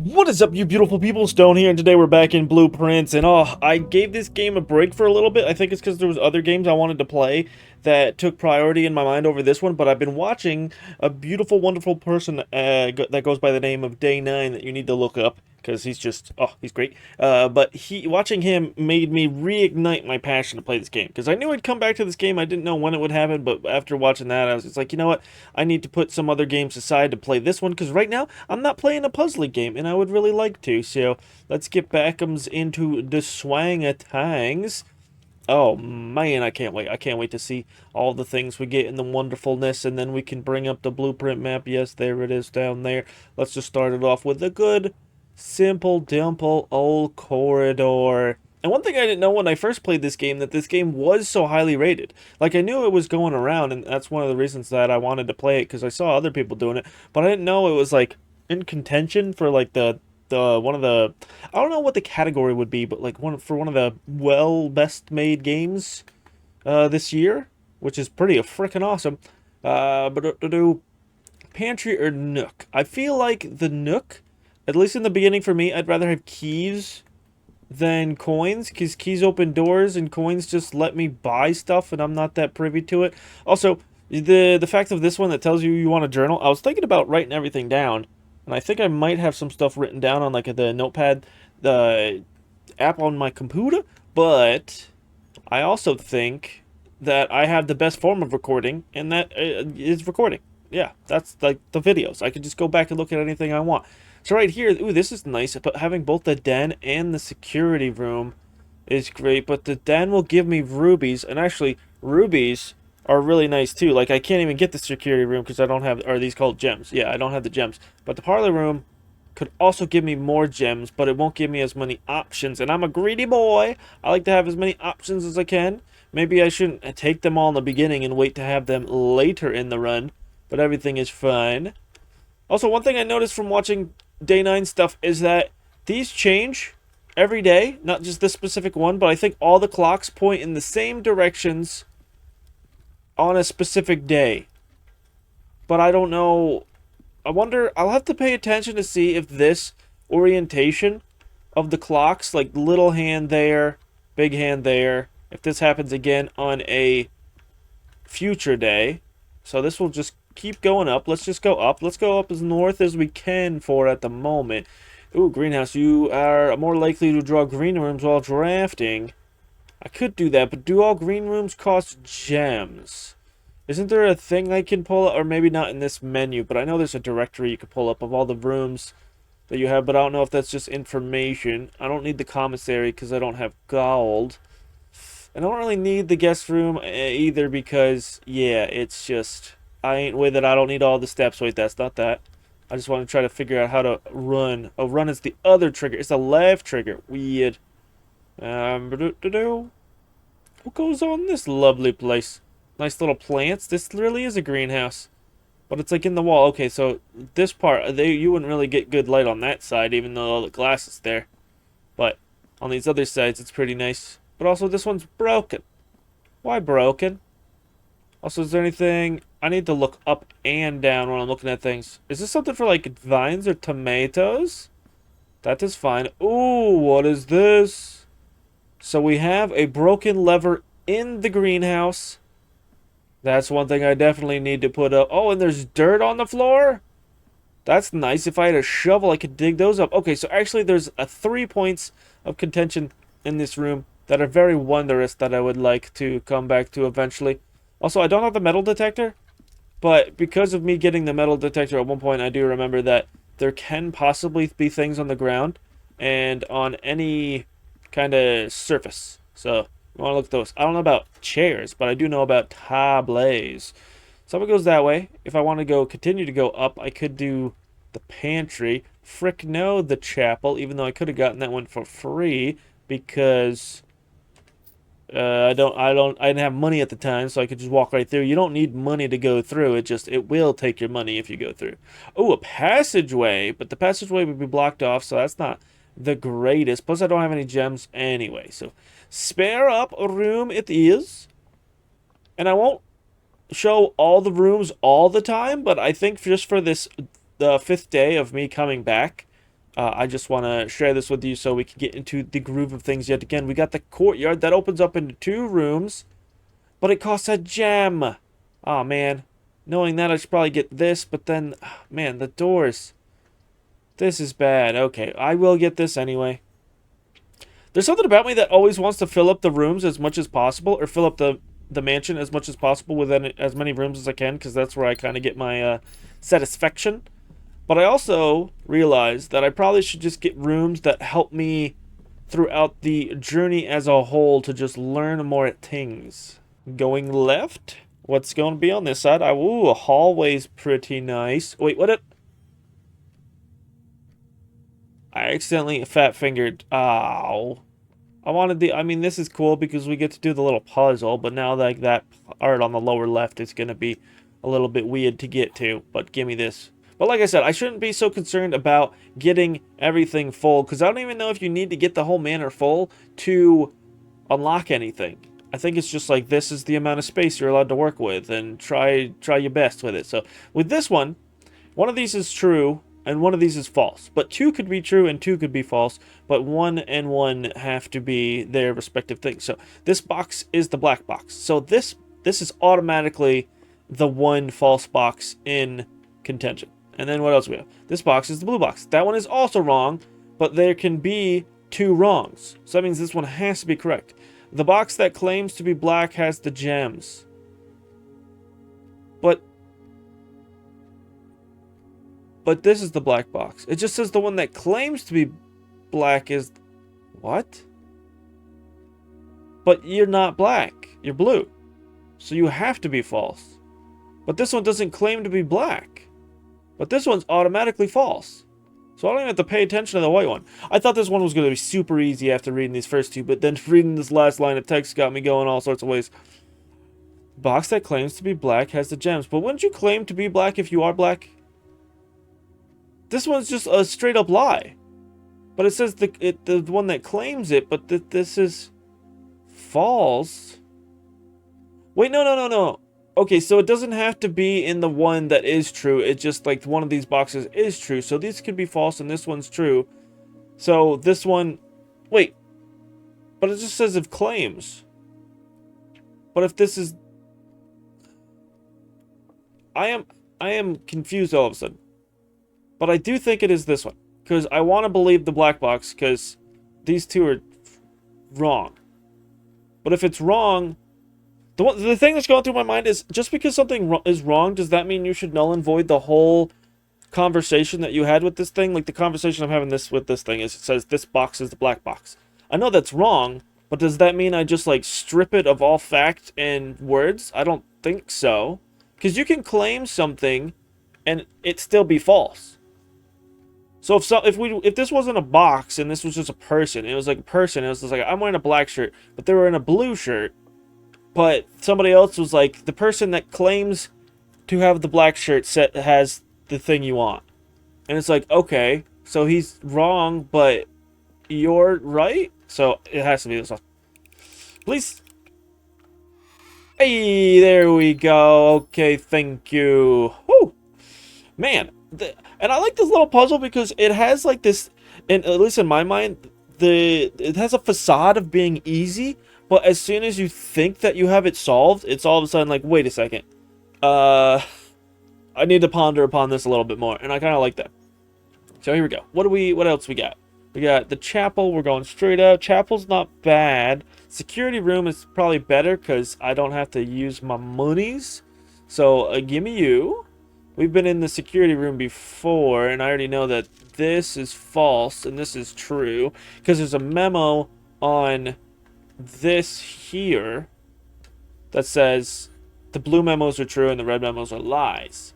What is up, you beautiful people? Stone here, and today we're back in Blueprints, and I gave this game a break for a little bit. I think it's because there was other games I wanted to play that took priority in my mind over this one, but I've been watching a beautiful, wonderful person that goes by the name of Day9 that you need to look up, because he's just, oh, he's great. But watching him made me reignite my passion to play this game, because I knew I'd come back to this game. I didn't know when it would happen, but after watching that, I was just like, you know what? I need to put some other games aside to play this one, because right now, I'm not playing a puzzly game, and I would really like to, so let's get backums into the swang-a-tangs. Oh man, I can't wait. I can't wait to see all the things we get in the wonderfulness, and then we can bring up the blueprint map. Yes, there it is down there. Let's just start it off with a good, simple, dimple old corridor. And one thing I didn't know when I first played this game, that this game was so highly rated. Like, I knew it was going around, and that's one of the reasons that I wanted to play it, because I saw other people doing it, but I didn't know it was, like, in contention for, like, the one of the, I don't know what the category would be, but like one of the best made games this year, which is pretty freaking awesome. But do pantry or nook? I feel like the nook, at least in the beginning for me, I'd rather have keys than coins, because keys open doors and coins just let me buy stuff, and I'm not that privy to it. Also, the fact of this one that tells you want a journal, I was thinking about writing everything down, and I think I might have some stuff written down on like the notepad, the app on my computer, but I also think that I have the best form of recording, and that is recording. Yeah, that's like the videos. I can just go back and look at anything I want. So right here, ooh, this is nice, but having both the den and the security room is great, but the den will give me rubies, and actually, rubies are really nice too. Like, I can't even get the security room because I don't have, are these called gems? Yeah, I don't have the gems. But the parlor room could also give me more gems, but it won't give me as many options, and I'm a greedy boy. I like to have as many options as I can. Maybe I shouldn't take them all in the beginning and wait to have them later in the run, but everything is fine. Also, one thing I noticed from watching Day9 stuff is that these change every day, not just this specific one, but I think all the clocks point in the same directions on a specific day. But I don't know. I wonder, I'll have to pay attention to see if this orientation of the clocks, like little hand there, big hand there, if this happens again on a future day. So this will just keep going up. Let's just go up. Let's go up as north as we can for at the moment. Ooh, greenhouse. You are more likely to draw green rooms while drafting. I could do that, but do all green rooms cost gems? Isn't there a thing I can pull up? Or maybe not in this menu, but I know there's a directory you could pull up of all the rooms that you have, but I don't know if that's just information. I don't need the commissary because I don't have gold. And I don't really need the guest room either because, yeah, it's just, I ain't with it. I don't need all the steps. Wait, that's not that. I just want to try to figure out how to run. Oh, run is the other trigger. It's the left trigger. Weird. What goes on in this lovely place? Nice little plants. This really is a greenhouse. But it's like in the wall. Okay, so this part, you wouldn't really get good light on that side, even though all the glass is there. But on these other sides, it's pretty nice. But also, this one's broken. Why broken? Also, is there anything... I need to look up and down when I'm looking at things. Is this something for, like, vines or tomatoes? That is fine. Ooh, what is this? So we have a broken lever in the greenhouse. That's one thing I definitely need to put up. Oh, and there's dirt on the floor? That's nice. If I had a shovel, I could dig those up. Okay, so actually there's 3 points of contention in this room that are very wondrous that I would like to come back to eventually. Also, I don't have the metal detector, but because of me getting the metal detector at one point, I do remember that there can possibly be things on the ground and on any kind of surface. So, you want to look at those. I don't know about chairs, but I do know about tables. So it goes that way. If I want to go continue to go up, I could do the pantry. Frick no, the chapel, even though I could have gotten that one for free because I didn't have money at the time, so I could just walk right through. You don't need money to go through. It will take your money if you go through. Oh, a passageway, but the passageway would be blocked off, so that's not the greatest. Plus, I don't have any gems anyway, so spare up a room it is. And I won't show all the rooms all the time, but I think just for this, the 5th day of me coming back, I just want to share this with you so we can get into the groove of things yet again. We got the courtyard that opens up into 2 rooms, but it costs a gem. Oh man, knowing that I should probably get this, but then, man, the doors. This is bad. Okay, I will get this anyway. There's something about me that always wants to fill up the rooms as much as possible, or fill up the mansion as much as possible within as many rooms as I can, because that's where I kind of get my satisfaction. But I also realize that I probably should just get rooms that help me throughout the journey as a whole to just learn more things. Going left? What's going to be on this side? Ooh, a hallway's pretty nice. Wait, what it? I accidentally fat-fingered. Ow. I mean, this is cool because we get to do the little puzzle, but now like that art on the lower left is going to be a little bit weird to get to, but give me this. But like I said, I shouldn't be so concerned about getting everything full, because I don't even know if you need to get the whole manor full to unlock anything. I think it's just like this is the amount of space you're allowed to work with, and try your best with it. So with this one of these is true, and one of these is false. But 2 could be true and 2 could be false, but 1 and 1 have to be their respective things. So this box is the black box. So this is automatically the 1 false box in contention. And then what else we have? This box is the blue box. That one is also wrong, but there can be 2 wrongs. So that means this one has to be correct. The box that claims to be black has the gems. But this is the black box. It just says the one that claims to be black is... What? But you're not black. You're blue. So you have to be false. But this one doesn't claim to be black. But this one's automatically false. So I don't even have to pay attention to the white one. I thought this one was going to be super easy after reading these first 2, but then reading this last line of text got me going all sorts of ways. Box that claims to be black has the gems. But wouldn't you claim to be black if you are black? This one's just a straight up lie. But it says the one that claims it, but this is false. Wait, no. Okay, so it doesn't have to be in the one that is true. It's just like one of these boxes is true. So these could be false and this one's true. So this one... Wait. But it just says if claims. But if this is... I am confused all of a sudden. But I do think it is this one. Because I want to believe the black box, because these 2 are wrong. But if it's wrong... The thing that's going through my mind is, just because something is wrong, does that mean you should null and void the whole conversation that you had with this thing? Like, the conversation I'm having with this thing is, it says, this box is the black box. I know that's wrong, but does that mean I just, like, strip it of all fact and words? I don't think so. Because you can claim something, and it still be false. So if this wasn't a box and this was just a person, it was like a person, it was just like, I'm wearing a black shirt, but they were in a blue shirt, but somebody else was like, the person that claims to have the black shirt set has the thing you want. And it's like, okay, so he's wrong, but you're right? So it has to be this one. Please. Hey, there we go. Okay, thank you. Woo! Man, and I like this little puzzle because it has like this, and at least in my mind, it has a facade of being easy, but as soon as you think that you have it solved, it's all of a sudden like, wait a second. I need to ponder upon this a little bit more, and I kind of like that. So here we go. What else we got? We got the chapel. We're going straight up. Chapel's not bad. Security room is probably better because I don't have to use my monies. So give me you. We've been in the security room before, and I already know that this is false and this is true because there's a memo on this here that says the blue memos are true and the red memos are lies.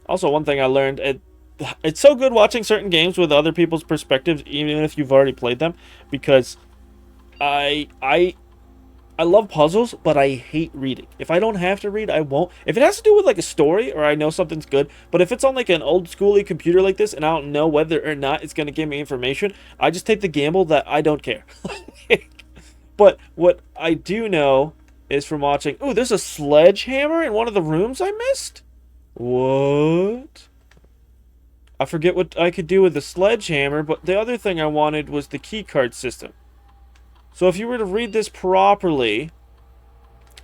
Also, one thing I learned, it's so good watching certain games with other people's perspectives, even if you've already played them, because I love puzzles, but I hate reading. If I don't have to read, I won't. If it has to do with like a story or I know something's good, but if it's on like an old schooly computer like this and I don't know whether or not it's going to give me information, I just take the gamble that I don't care. But what I do know is from watching... Ooh, there's a sledgehammer in one of the rooms I missed? What? I forget what I could do with the sledgehammer, but the other thing I wanted was the keycard system. So if you were to read this properly,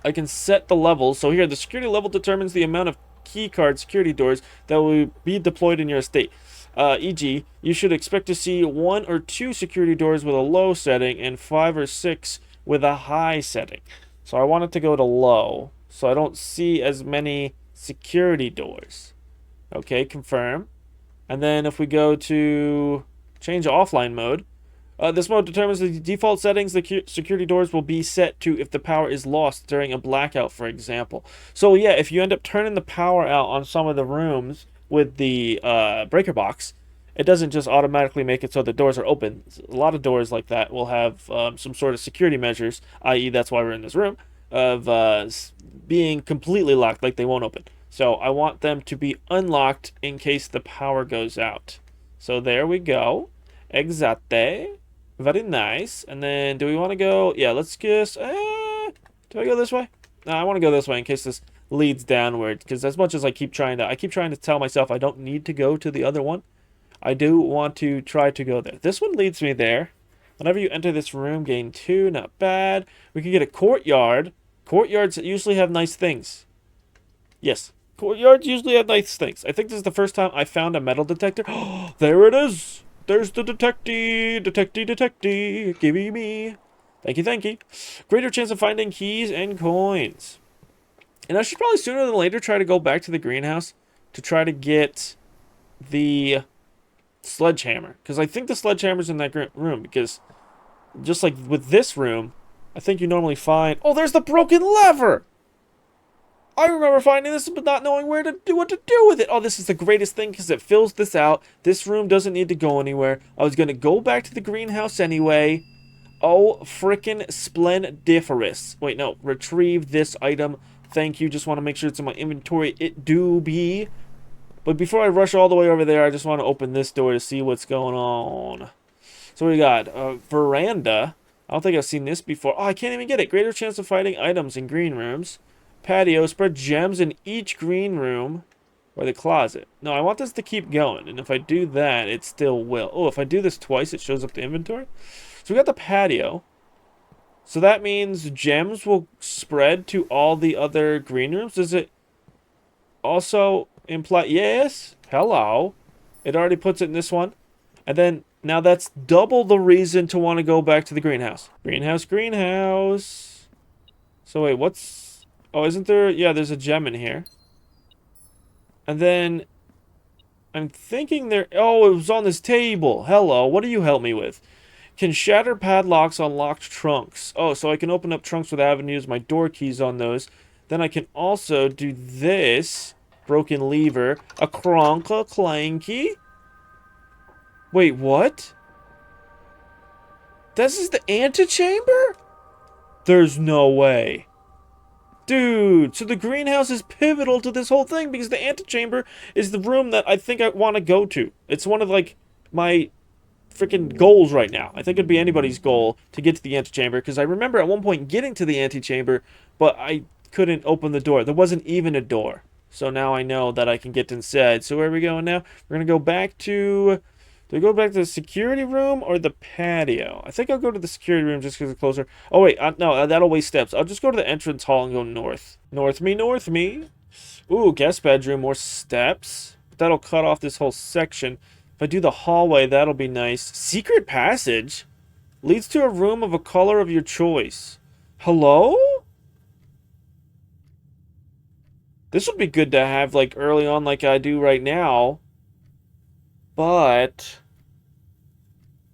I can set the levels. So here, the security level determines the amount of keycard security doors that will be deployed in your estate. E.g., you should expect to see 1 or 2 security doors with a low setting and 5 or 6 with a high setting. So I want it to go to low, so I don't see as many security doors. Okay, confirm. And then if we go to change offline mode, this mode determines the default settings the security doors will be set to if the power is lost during a blackout, for example. So yeah, if you end up turning the power out on some of the rooms with the breaker box, it doesn't just automatically make it so the doors are open. A lot of doors like that will have some sort of security measures, i.e. that's why we're in this room, of being completely locked, like they won't open. So I want them to be unlocked in case the power goes out. So there we go. Exacte. Very nice. And then do we want to go? Yeah, let's just... do I go this way? No, I want to go this way in case this leads downward. Because as much as I keep trying to tell myself I don't need to go to the other one, I do want to try to go there. This one leads me there. Whenever you enter this room, gain 2. Not bad. We can get a courtyard. Courtyards usually have nice things. Yes. Courtyards usually have nice things. I think this is the first time I found a metal detector. Oh, there it is. There's the detectee. Give me. Thank you. Greater chance of finding keys and coins. And I should probably sooner than later try to go back to the greenhouse to try to get the sledgehammer. Because I think the sledgehammer's in that room. Because just like with this room, I think you normally find... Oh, there's the broken lever! I remember finding this but not knowing what to do with it. Oh, this is the greatest thing because it fills this out. This room doesn't need to go anywhere. I was going to go back to the greenhouse anyway. Oh, frickin' splendiferous. Wait, no. Retrieve this item. Thank you. Just want to make sure it's in my inventory. It do be. But before I rush all the way over there, I just want to open this door to see what's going on. So we got a veranda. I don't think I've seen this before. Oh, I can't even get it. Greater chance of finding items in green rooms. Patio, spread gems in each green room or the closet. No, I want this to keep going, and if I do that, it still will. Oh, if I do this twice, it shows up the inventory. So we got the patio. So that means gems will spread to all the other green rooms. Does it also imply... Yes. Hello. It already puts it in this one. And then, now that's double the reason to want to go back to the greenhouse. Greenhouse. So wait, what's... Oh, isn't there... Yeah, there's a gem in here. And then... I'm thinking there... Oh, it was on this table. Hello, what do you help me with? Can shatter padlocks on locked trunks. Oh, so I can open up trunks without having to use my door keys on those. Then I can also do this. Broken lever. A cronka clanky. Wait, what? This is the antechamber? There's no way. Dude, so the greenhouse is pivotal to this whole thing because the antechamber is the room that I think I want to go to. It's one of, like, my freaking goals right now. I think it'd be anybody's goal to get to the antechamber because I remember at one point getting to the antechamber, but I couldn't open the door. There wasn't even a door. So now I know that I can get inside. So where are we going now? We're going to go back to... Do we go back to the security room or the patio? I think I'll go to the security room just because it's closer. Oh, wait. No, that'll waste steps. I'll just go to the entrance hall and go north. North me. Ooh, guest bedroom. More steps. That'll cut off this whole section. If I do the hallway, that'll be nice. Secret passage? Leads to a room of a color of your choice. Hello? This would be good to have, like, early on like I do right now. But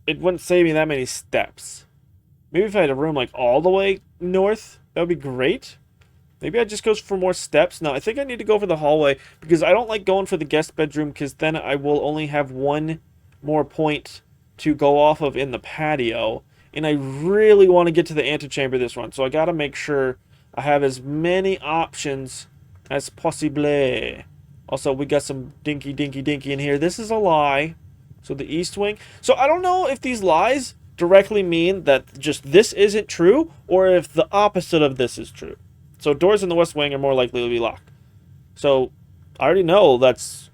it wouldn't save me that many steps. Maybe if I had a room like all the way north, that would be great. Maybe I just go for more steps. No, I think I need to go for the hallway because I don't like going for the guest bedroom because then I will only have one more point to go off of in the patio. And I really want to get to the antechamber this run. So I got to make sure I have as many options as possible. Also, we got some dinky in here. This is a lie. So the east wing. So I don't know if these lies directly mean that just this isn't true or if the opposite of this is true. So doors in the west wing are more likely to be locked. So I already know that's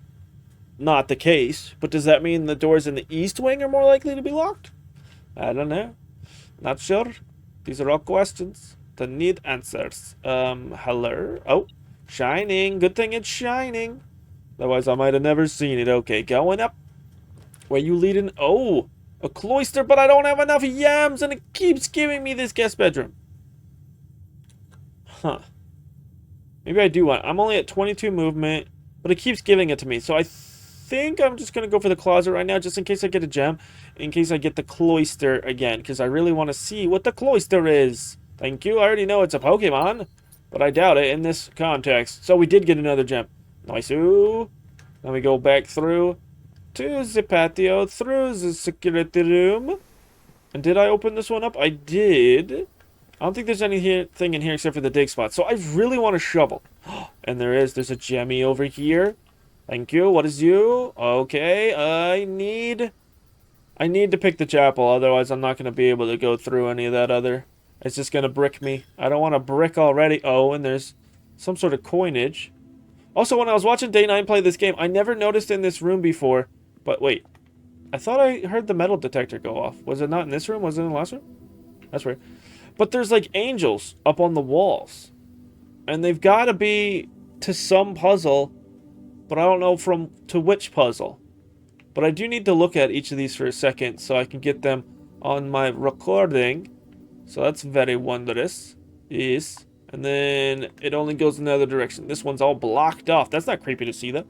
not the case. But does that mean the doors in the east wing are more likely to be locked? I don't know. Not sure. These are all questions that need answers. Hello? Oh, shining. Good thing it's shining. Otherwise, I might have never seen it. Okay, going up. Where you leading? Oh, a cloister, but I don't have enough yams, and it keeps giving me this guest bedroom. Huh. Maybe I do want. I'm only at 22 movement, but it keeps giving it to me. So I think I'm just going to go for the closet right now, just in case I get a gem, in case I get the cloister again, because I really want to see what the cloister is. Thank you. I already know it's a Pokemon, but I doubt it in this context. So we did get another gem. Nice. Ooh. Then we go back through to the patio, through the security room. And did I open this one up? I did. I don't think there's anything in here except for the dig spot. So I really want a shovel. And there's a gemmy over here. Thank you. What is you? Okay, I need to pick the chapel, otherwise I'm not going to be able to go through any of that other. It's just going to brick me. I don't want to brick already. Oh, and there's some sort of coinage. Also, when I was watching Day 9 play this game, I never noticed in this room before. But wait, I thought I heard the metal detector go off. Was it not in this room? Was it in the last room? That's weird. But there's like angels up on the walls. And they've got to be to some puzzle. But I don't know to which puzzle. But I do need to look at each of these for a second so I can get them on my recording. So that's very wondrous. Yes. And then it only goes in the other direction. This one's all blocked off. That's not creepy to see that.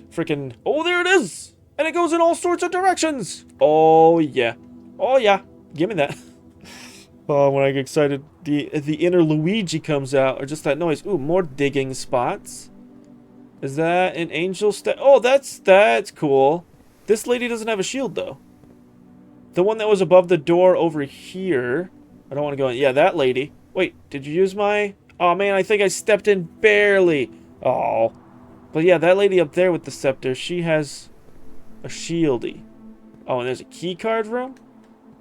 Freaking. Oh, there it is. And it goes in all sorts of directions. Oh, yeah. Oh, yeah. Give me that. Oh, when I get excited, the inner Luigi comes out. Or just that noise. Ooh, more digging spots. Is that an angel Oh, that's cool. This lady doesn't have a shield, though. The one that was above the door over here. I don't want to go in. Yeah, that lady. Wait, did you use my... Oh, man, I think I stepped in barely. Oh. But yeah, that lady up there with the scepter, she has a shieldy. Oh, and there's a key card room?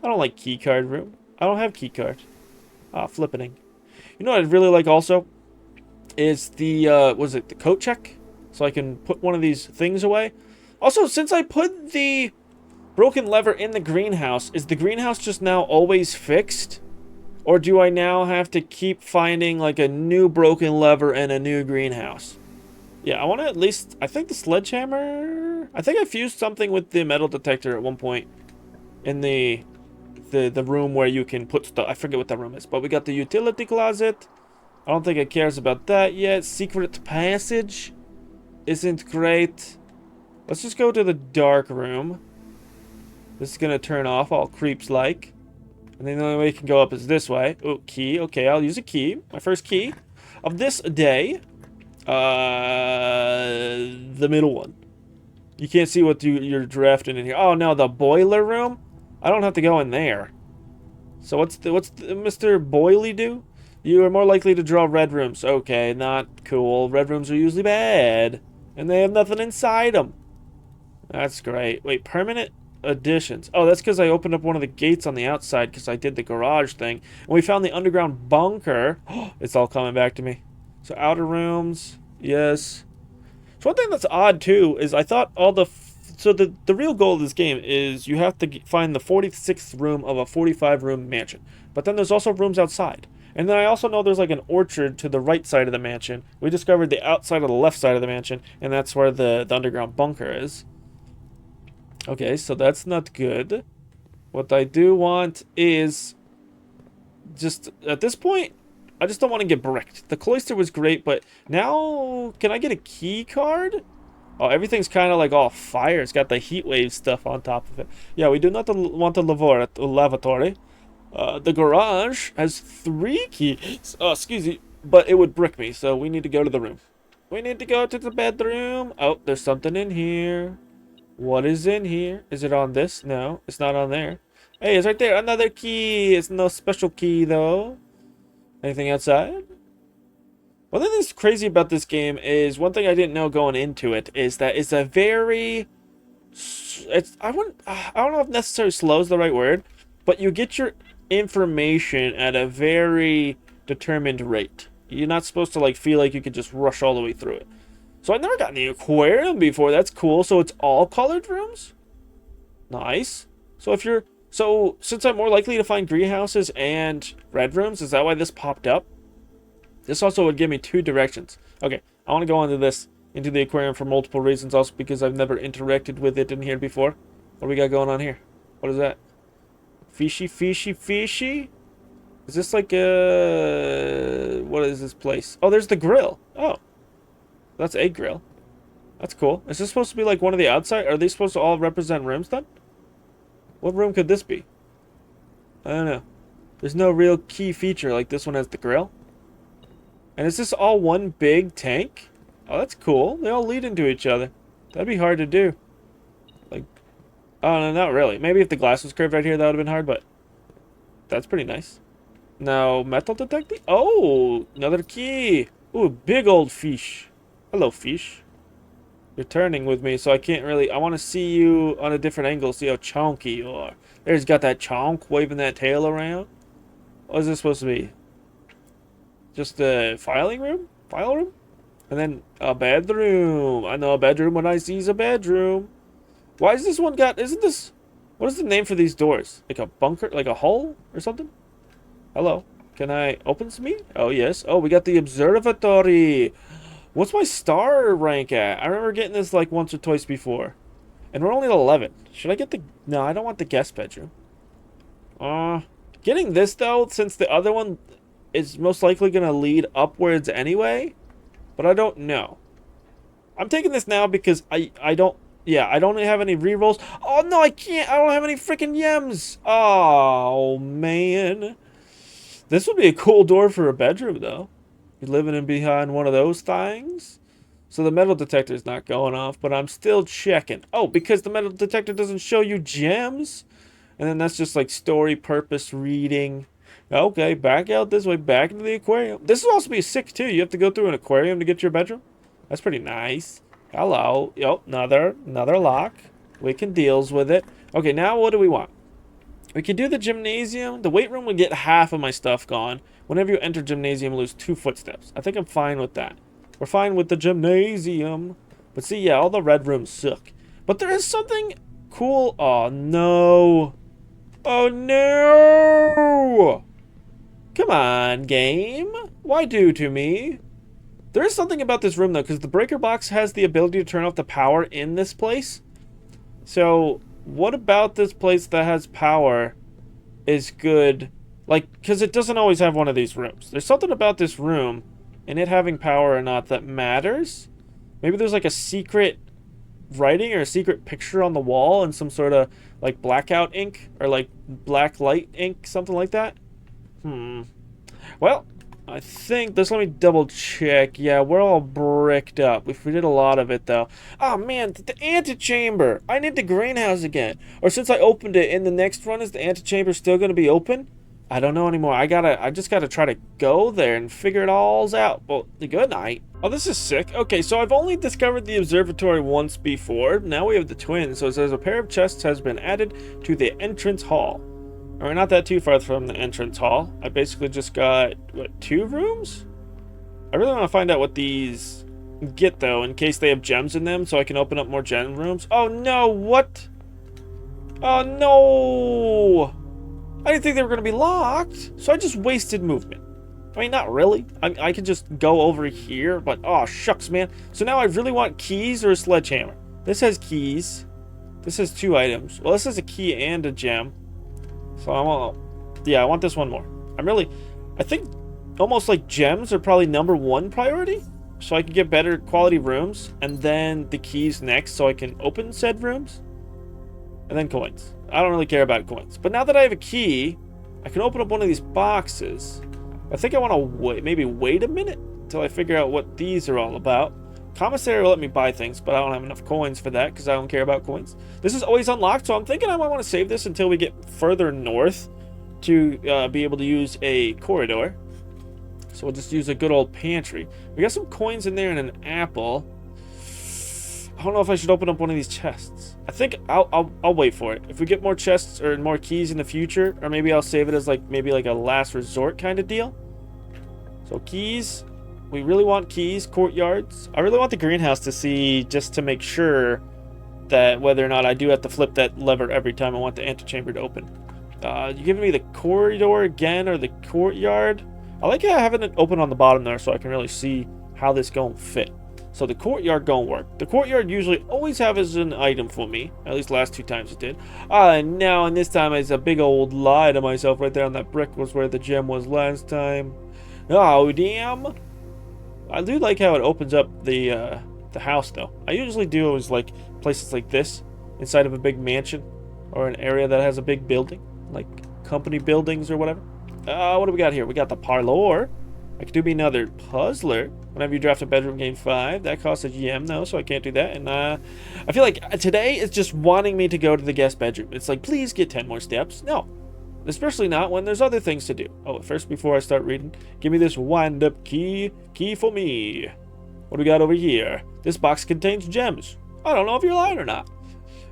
I don't like key card room. I don't have key card. Ah, flippening. You know what I'd really like also? Is the, was it the coat check? So I can put one of these things away. Also, since I put the broken lever in the greenhouse, is the greenhouse just now always fixed? Or do I now have to keep finding like a new broken lever and a new greenhouse? Yeah, I want to at least... I think the sledgehammer... I think I fused something with the metal detector at one point. In the room where you can put stuff. I forget what that room is. But we got the utility closet. I don't think it cares about that yet. Secret passage isn't great. Let's just go to the dark room. This is going to turn off all creeps like. And then the only way you can go up is this way. Oh, key. Okay, I'll use a key. My first key of this day. The middle one. You can't see what you're drafting in here. Oh, no, the boiler room? I don't have to go in there. So what's Mr. Boily do? You are more likely to draw red rooms. Okay, not cool. Red rooms are usually bad. And they have nothing inside them. That's great. Wait, permanent additions. Oh, that's because I opened up one of the gates on the outside because I did the garage thing. And we found the underground bunker. It's all coming back to me. So outer rooms. Yes. So one thing that's odd, too, is I thought all the... So the real goal of this game is you have to find the 46th room of a 45-room mansion. But then there's also rooms outside. And then I also know there's like an orchard to the right side of the mansion. We discovered the outside of the left side of the mansion, and that's where the underground bunker is. Okay, so that's not good. What I do want is just, at this point, I just don't want to get bricked. The cloister was great, but now, can I get a key card? Oh, everything's kind of like all fire. It's got the heat wave stuff on top of it. Yeah, we do not want a lavatory. The garage has 3 keys. Oh, excuse me, but it would brick me, so we need to go to the room. We need to go to the bedroom. Oh, there's something in here. What is in here? Is it on this? No, it's not on there. Hey, it's right there. Another key. It's no special key, though. Anything outside? One thing that's crazy about this game is, one thing I didn't know going into it, is that it's a very... I don't know if necessarily slow is the right word, but you get your information at a very determined rate. You're not supposed to like feel like you could just rush all the way through it. So I've never gotten the aquarium before. That's cool. So it's all colored rooms? Nice. So if you're... So since I'm more likely to find greenhouses and red rooms, is that why this popped up? This also would give me 2 directions. Okay, I want to go into the aquarium for multiple reasons. Also because I've never interacted with it in here before. What do we got going on here? What is that? Fishy, fishy, fishy? Is this like a... What is this place? Oh, there's the grill. Oh. That's a grill. That's cool. Is this supposed to be like one of the outside? Are they supposed to all represent rooms then? What room could this be? I don't know. There's no real key feature like this one has the grill. And is this all one big tank? Oh, that's cool. They all lead into each other. That'd be hard to do. Like, oh, no, not really. Maybe if the glass was curved right here, that would have been hard, but that's pretty nice. Now, metal detecting? Oh, another key. Ooh, big old fish. Hello, fish. You're turning with me, so I can't really... I want to see you on a different angle, see how chonky you are. There's got that chonk waving that tail around. What is this supposed to be? Just a filing room? File room? And then a bedroom. I know a bedroom when I sees a bedroom. Why is this one got... Isn't this... What is the name for these doors? Like a bunker? Like a hull or something? Hello. Can I open some meat? Oh, yes. Oh, we got the observatory. What's my star rank at? I remember getting this like once or twice before. And we're only at 11. Should I get the... No, I don't want the guest bedroom. Getting this, though, since the other one is most likely going to lead upwards anyway. But I don't know. I'm taking this now because I don't... Yeah, I don't have any rerolls. Oh, no, I can't. I don't have any freaking yems. Oh, man. This would be a cool door for a bedroom, though. You're living in behind one of those things. So the metal detector is not going off, but I'm still checking. Oh, because the metal detector doesn't show you gems? And then that's just like story purpose reading. Okay, back out this way, back into the aquarium. This will also be sick, too. You have to go through an aquarium to get to your bedroom. That's pretty nice. Hello. Yep, another lock. We can deals with it. Okay, now what do we want? We can do the gymnasium. The weight room would get half of my stuff gone. Whenever you enter gymnasium, lose 2 footsteps. I think I'm fine with that. We're fine with the gymnasium. But see, yeah, all the red rooms suck. But there is something cool. Oh, no. Oh, no. Come on, game. Why do to me? There is something about this room, though, because the breaker box has the ability to turn off the power in this place. So, what about this place that has power is good? Like, because it doesn't always have one of these rooms. There's something about this room and it having power or not that matters. Maybe there's like a secret writing or a secret picture on the wall and some sort of like blackout ink or like black light ink, something like that. Well, I think this, let me double check. Yeah, we're all bricked up. We did a lot of it though. Oh man, the antechamber. I need the greenhouse again. Or since I opened it in the next run, is the antechamber still going to be open? I don't know anymore. I just gotta try to go there and figure it all out. Well, good night. Oh, this is sick. Okay, so I've only discovered the observatory once before. Now we have the twins. So it says a pair of chests has been added to the entrance hall. We're not that too far from the entrance hall. I basically just got, what, 2 rooms? I really want to find out what these get, though, in case they have gems in them, so I can open up more gem rooms. Oh, no, what? Oh, no! I didn't think they were going to be locked, so I just wasted movement. I mean, not really. I could just go over here, but, oh, shucks, man. So now I really want keys or a sledgehammer. This has keys. This has 2 items. Well, this has a key and a gem. So I want this one more. I think almost like gems are probably #1 priority. So I can get better quality rooms. And then the keys next so I can open said rooms. And then coins. I don't really care about coins. But now that I have a key, I can open up one of these boxes. I think I want to maybe wait a minute until I figure out what these are all about. Commissary will let me buy things, but I don't have enough coins for that because I don't care about coins. This is always unlocked, so I'm thinking I might want to save this until we get further north to be able to use a corridor. So we'll just use a good old pantry. We got some coins in there and an apple. I don't know if I should open up one of these chests. I think I'll wait for it. If we get more chests or more keys in the future, or maybe I'll save it as maybe like a last resort kind of deal. So keys. We really want keys, courtyards. I really want the greenhouse to see, just to make sure that whether or not I do have to flip that lever every time I want the antechamber to open. You giving me the corridor again, or the courtyard? I like having it open on the bottom there so I can really see how this gonna fit. So the courtyard gonna work. The courtyard usually always have as an item for me. At least last 2 times it did. And now, and this time it's a big old lie to myself. Right there on that brick was where the gem was last time. Oh, damn. I do like how it opens up the house, though. I usually do always like places like this inside of a big mansion or an area that has a big building, like company buildings or whatever. What do we got here? We got the parlor. I could do me another puzzler. Whenever you draft a bedroom, game 5. That costs a gem, though, so I can't do that. And I feel like today is just wanting me to go to the guest bedroom. It's like, please get 10 more steps. No. Especially not when there's other things to do. Oh, first, before I start reading, give me this wind-up key. Key for me. What do we got over here? This box contains gems. I don't know if you're lying or not.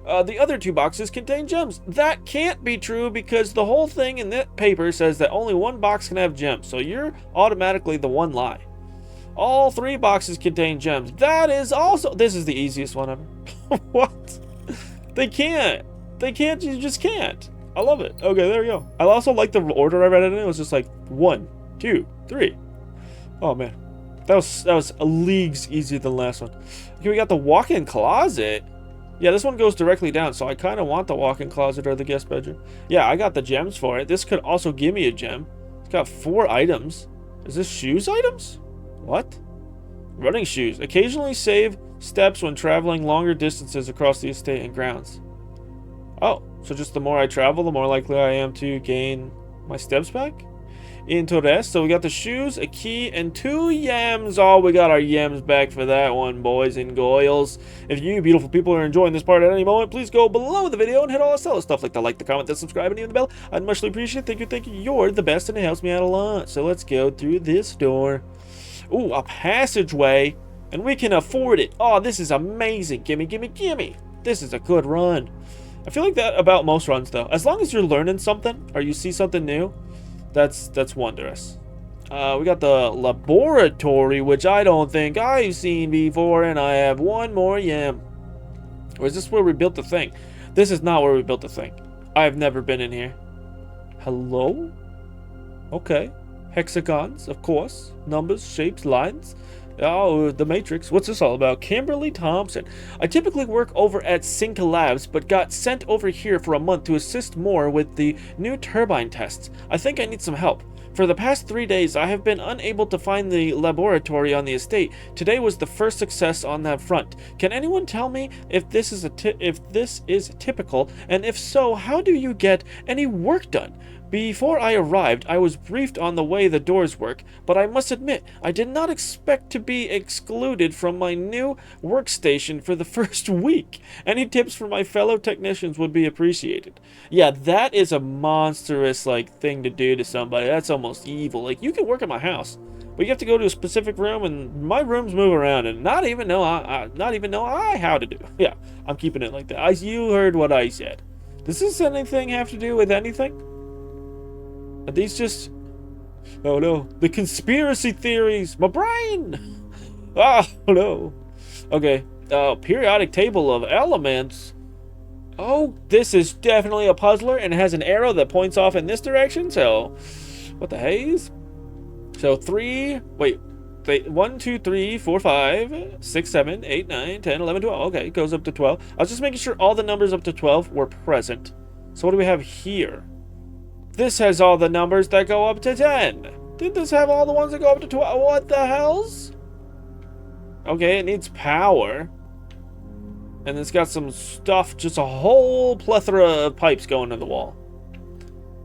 The other 2 boxes contain gems. That can't be true because the whole thing in that paper says that only 1 box can have gems. So you're automatically the one lie. All 3 boxes contain gems. That is also... This is the easiest one ever. What? They can't. They can't. You just can't. I love it. Okay, there we go. I also like the order I read it in. It was just like 1, 2, 3. Oh, man. That was leagues easier than the last one. Okay, we got the walk-in closet. Yeah, this one goes directly down, so I kind of want the walk-in closet or the guest bedroom. Yeah, I got the gems for it. This could also give me a gem. It's got 4 items. Is this shoes items? What? Running shoes. Occasionally save steps when traveling longer distances across the estate and grounds. Oh, so just the more I travel, the more likely I am to gain my steps back? Interest. So we got the shoes, a key, and 2 yams. Oh, we got our yams back for that one, boys and girls. If you beautiful people are enjoying this part at any moment, please go below the video and hit all the solid stuff like the like, the comment, the subscribe, and even the bell. I'd muchly appreciate it. Thank you. You're the best, and it helps me out a lot. So let's go through this door. Ooh, a passageway, and we can afford it. Oh, this is amazing. Gimme, gimme, gimme. This is a good run. I feel like that about most runs, though. As long as you're learning something, or you see something new, that's wondrous. We got the laboratory, which I don't think I've seen before, and I have 1 more yam. Or is this where we built the thing? This is not where we built the thing. I've never been in here. Hello? Okay. Hexagons, of course. Numbers, shapes, lines. Oh, the Matrix. What's this all about? Kimberly Thompson. I typically work over at Sync Labs, but got sent over here for a month to assist more with the new turbine tests. I think I need some help. For the past 3 days, I have been unable to find the laboratory on the estate. Today was the first success on that front. Can anyone tell me if this is typical, and if so, how do you get any work done? Before I arrived, I was briefed on the way the doors work, but I must admit, I did not expect to be excluded from my new workstation for the first week. Any tips for my fellow technicians would be appreciated. Yeah, that is a monstrous, thing to do to somebody. That's almost evil. You can work at my house, but you have to go to a specific room, and my rooms move around, and not even know I how to do. Yeah, I'm keeping it like that. You heard what I said. Does this anything have to do with anything? Are these just... Oh no. The conspiracy theories! My brain! Oh no. Okay. Periodic table of elements. Oh, this is definitely a puzzler and it has an arrow that points off in this direction. So, what the haze? So 1, 2, 3, 4, 5, 6, 7, 8, 9, 10, 11, 12. Okay, it goes up to 12. I was just making sure all the numbers up to 12 were present. So what do we have here? This has all the numbers that go up to 10. Did this have all the ones that go up to 12? What the hells? Okay, it needs power. And it's got some stuff, just a whole plethora of pipes going to the wall.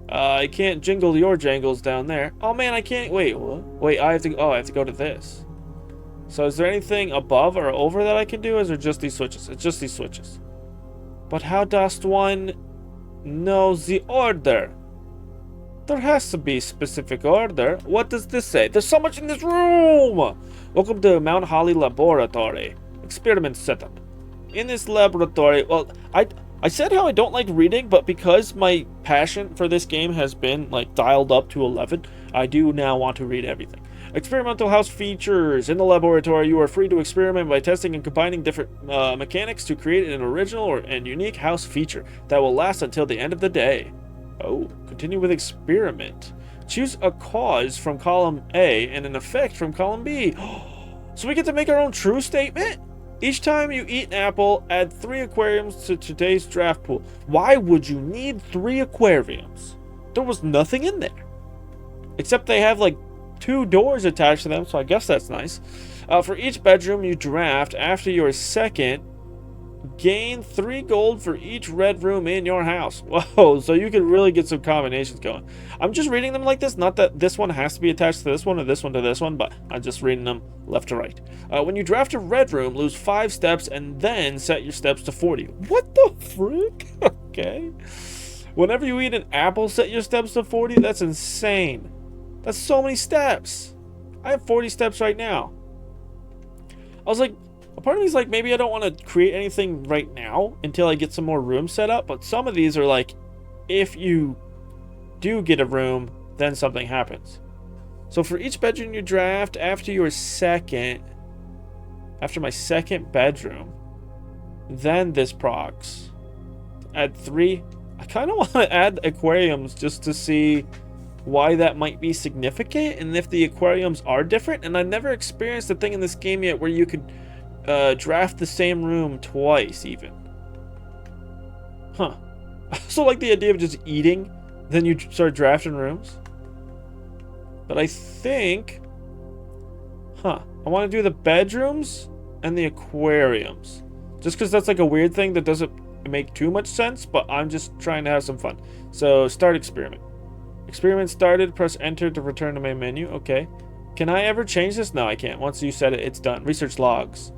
I can't jingle your jangles down there. Oh man, I can't, wait, what? Wait, I have to go to this. So is there anything above or over that I can do, or is it just these switches? It's just these switches. But how does one know the order? There has to be specific order. What does this say? There's so much in this room! Welcome to Mount Holly Laboratory. Experiment setup. In this laboratory, well, I said how I don't like reading, but because my passion for this game has been, dialed up to 11, I do now want to read everything. Experimental house features. In the laboratory, you are free to experiment by testing and combining different mechanics to create an original and unique house feature that will last until the end of the day. Oh, continue with experiment. Choose a cause from column A and an effect from column B. So we get to make our own true statement? Each time you eat an apple, add 3 aquariums to today's draft pool. Why would you need 3 aquariums? There was nothing in there. Except they have like 2 doors attached to them, so I guess that's nice. For each bedroom you draft after your second, gain 3 gold for each red room in your house. Whoa, so you can really get some combinations going. I'm just reading them like this, not that this one has to be attached to this one or this one to this one, but I'm just reading them left to right. When you draft a red room, lose 5 steps and then set your steps to 40. What the frick? Okay. Whenever you eat an apple, set your steps to 40? That's insane. That's so many steps. I have 40 steps right now. I was like, a part of me is like, maybe I don't want to create anything right now until I get some more rooms set up. But some of these are like, if you do get a room, then something happens. So for each bedroom you draft after my second bedroom, then this procs. Add 3. I kind of want to add aquariums just to see why that might be significant and if the aquariums are different. And I've never experienced a thing in this game yet where you could draft the same room twice even. Huh. I also like the idea of just eating, then you start drafting rooms. But I think, I want to do the bedrooms and the aquariums. Just because that's like a weird thing that doesn't make too much sense, but I'm just trying to have some fun. So start experiment. Experiment started, press enter to return to main menu. Okay. Can I ever change this? No, I can't. Once you set it, it's done. Research logs.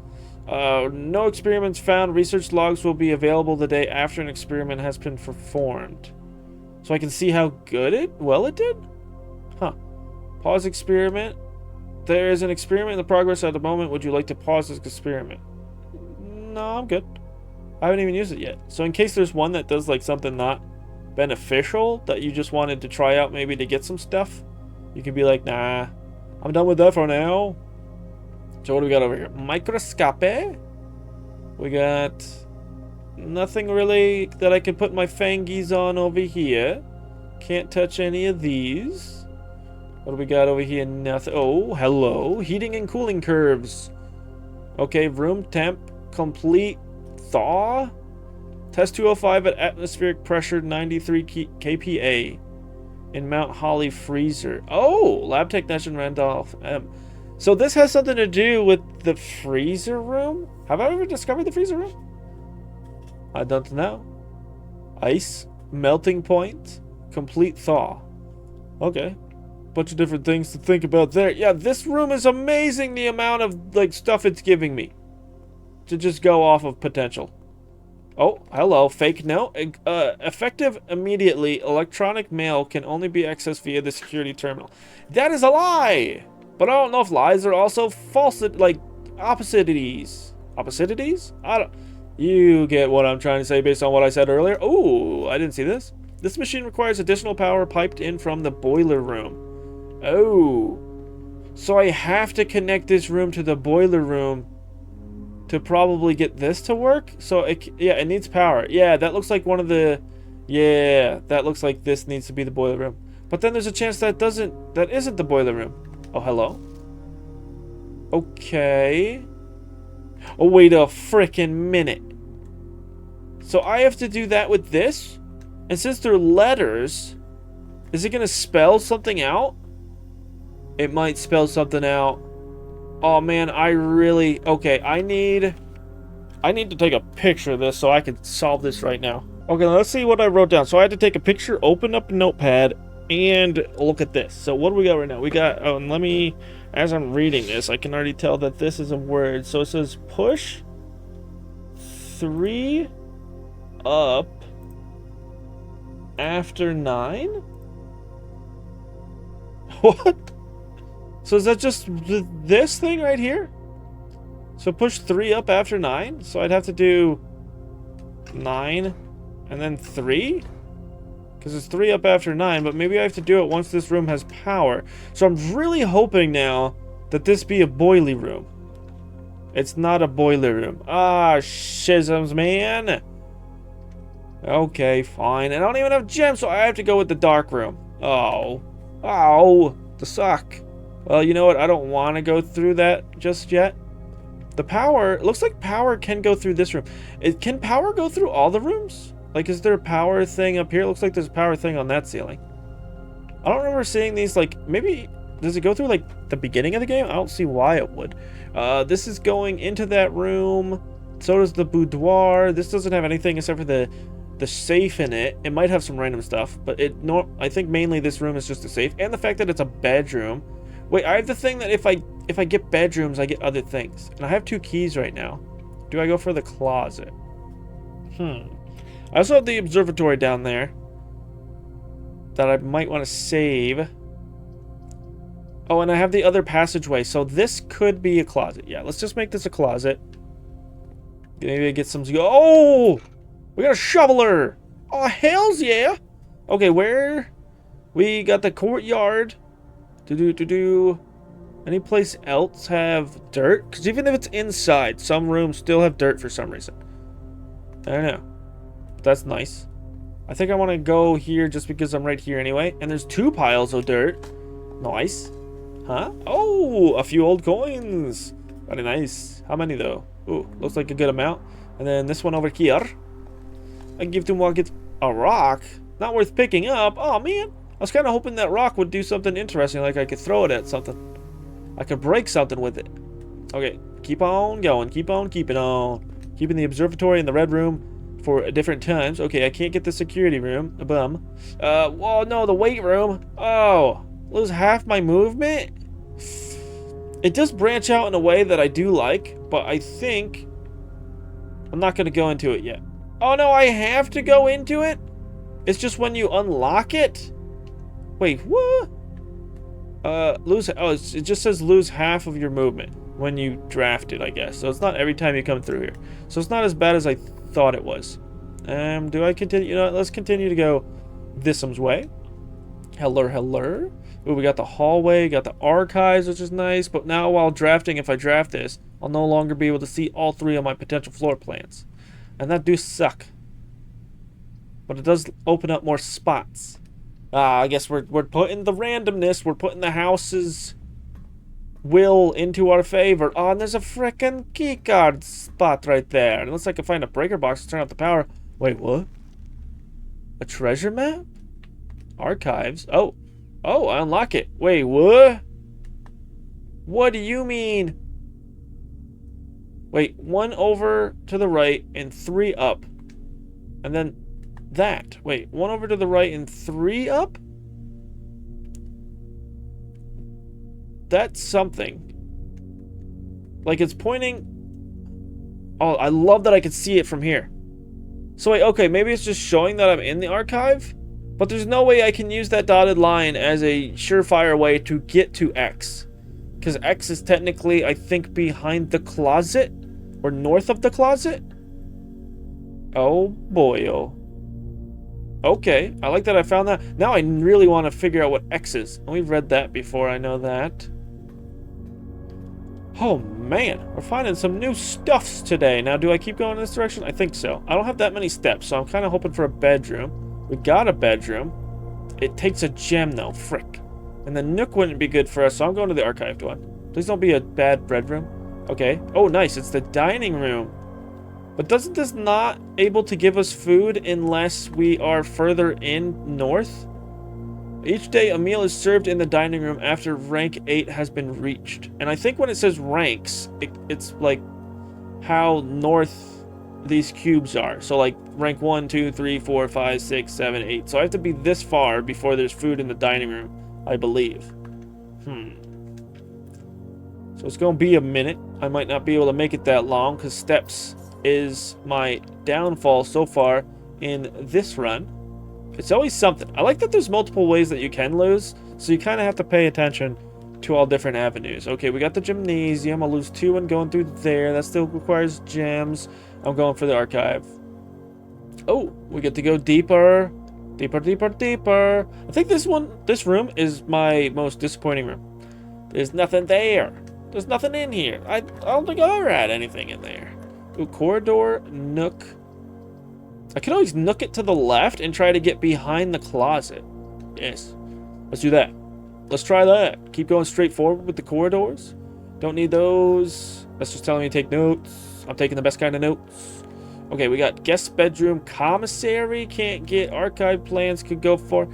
No experiments found. Research logs will be available the day after an experiment has been performed. So I can see how good it did? Huh. Pause experiment. There is an experiment in progress at the moment. Would you like to pause this experiment? No, I'm good. I haven't even used it yet. So in case there's one that does like something not beneficial that you just wanted to try out maybe to get some stuff, you can be like, nah, I'm done with that for now. So what do we got over here? Microscope. We got nothing really that I can put my fangies on over here. Can't touch any of these. What do we got over here? Nothing. Oh, hello. Heating and cooling curves. Okay, room temp complete. Thaw. Test 205 at atmospheric pressure 93 kPa in Mount Holly freezer. Oh, lab technician Randolph M. So this has something to do with the freezer room? Have I ever discovered the freezer room? I don't know. Ice, melting point, complete thaw. Okay. Bunch of different things to think about there. Yeah, this room is amazing, the amount of like stuff it's giving me to just go off of potential. Oh, hello. Fake note. Effective immediately. Electronic mail can only be accessed via the security terminal. That is a lie! But I don't know if lies are also false, like oppositities. Oppositities? I don't... You get what I'm trying to say based on what I said earlier. Oh, I didn't see this. This machine requires additional power piped in from the boiler room. Oh. So I have to connect this room to the boiler room to probably get this to work. So it needs power. Yeah, that looks like one of the... Yeah, that looks like this needs to be the boiler room. But then there's a chance that isn't the boiler room. Oh, hello. Okay. Oh, wait a frickin' minute. So I have to do that with this? And since they're letters, is it gonna spell something out? It might spell something out. Oh man, okay, I need to take a picture of this so I can solve this right now. Okay, let's see what I wrote down. So I had to take a picture, open up a notepad, and look at this. So what do we got right now? We got, as I'm reading this, I can already tell that this is a word. So it says push 3 up after 9? What? So is that just this thing right here? So push 3 up after 9? So I'd have to do 9 and then 3? Because it's 3 up after 9, but maybe I have to do it once this room has power. So I'm really hoping now that this be a boiler room. It's not a boiler room. Ah, schisms, man. Okay, fine. And I don't even have gems, so I have to go with the dark room. Oh. Oh, the suck. Well, you know what? I don't want to go through that just yet. The power, it looks like power can go through this room. Can power go through all the rooms? Like, is there a power thing up here? It looks like there's a power thing on that ceiling. I don't remember seeing these, like, maybe, does it go through, like, the beginning of the game? I don't see why it would. This is going into that room. So does the boudoir. This doesn't have anything except for the safe in it. It might have some random stuff, but I think mainly this room is just a safe. And the fact that it's a bedroom. Wait, I have the thing that if I get bedrooms, I get other things. And I have 2 keys right now. Do I go for the closet? I also have the observatory down there that I might want to save. Oh, and I have the other passageway, so this could be a closet. Yeah, let's just make this a closet. Maybe I get some... Oh! We got a shoveler! Oh, hells yeah! Okay, where... We got the courtyard. Any place else have dirt? Because even if it's inside, some rooms still have dirt for some reason. I don't know. That's nice. I think I want to go here just because I'm right here anyway. And there's 2 piles of dirt. Nice. Huh? Oh, a few old coins. Very nice. How many though? Ooh, looks like a good amount. And then this one over here. I can give to Market a rock. Not worth picking up. Oh man. I was kind of hoping that rock would do something interesting, like I could throw it at something. I could break something with it. Okay, keep on going. Keep on keeping on. Keeping the observatory in the red room for different times. Okay, I can't get the security room. A bum. Whoa, no, the weight room. Oh, lose half my movement? It does branch out in a way that I do like, but I think I'm not going to go into it yet. Oh, no, I have to go into it? It's just when you unlock it? Wait, what? Lose... Oh, it just says lose half of your movement when you draft it, I guess. So it's not every time you come through here. So it's not as bad as I thought it was. Do I continue? You know what? Let's continue to go thisum's way. Hello, hello. Ooh, we got the hallway, got the archives, which is nice. But now while drafting, if I draft this, I'll no longer be able to see all 3 of my potential floor plans. And that do suck. But it does open up more spots. I guess we're putting the randomness, we're putting the house's will into our favor. Oh, and there's a frickin' keycard spot right there. Unless I can find a breaker box to turn off the power. Wait, what? A treasure map? Archives? Oh, I unlock it. Wait, what? What do you mean? Wait, 1 over to the right and 3 up. And then that. Wait, 1 over to the right and 3 up? That's something. Like it's pointing... Oh, I love that I can see it from here. So wait, okay, maybe it's just showing that I'm in the archive? But there's no way I can use that dotted line as a surefire way to get to X. Because X is technically, I think, behind the closet? Or north of the closet? Oh boy, oh. Okay, I like that I found that. Now I really want to figure out what X is. And we've read that before, I know that. Oh man, we're finding some new stuffs today. Now, do I keep going in this direction? I think so. I don't have that many steps, so I'm kind of hoping for a bedroom. We got a bedroom. It takes a gem, though. Frick. And the nook wouldn't be good for us, so I'm going to the archived one. Please don't be a bad bedroom. Okay. Oh, nice. It's the dining room. But doesn't this not able to give us food unless we are further in north? Each day a meal is served in the dining room after rank 8 has been reached. And I think when it says ranks, it's like how north these cubes are. So like rank 1, 2, 3, 4, 5, 6, 7, 8. So I have to be this far before there's food in the dining room, I believe. So it's going to be a minute. I might not be able to make it that long because steps is my downfall so far in this run. It's always something. I like that there's multiple ways that you can lose, so you kind of have to pay attention to all different avenues. Okay, we got the gymnasium. I'll lose 2 and going through there. That still requires gems. I'm going for the archive. Oh, we get to go deeper. Deeper, deeper, deeper. I think this room is my most disappointing room. There's nothing there. There's nothing in here. I don't think I ever had anything in there. Ooh, corridor, nook. I can always nook it to the left and try to get behind the closet. Yes. Let's do that. Let's try that. Keep going straight forward with the corridors. Don't need those. That's just telling me to take notes. I'm taking the best kind of notes. Okay, we got guest bedroom, commissary. Can't get archive plans. Could go for...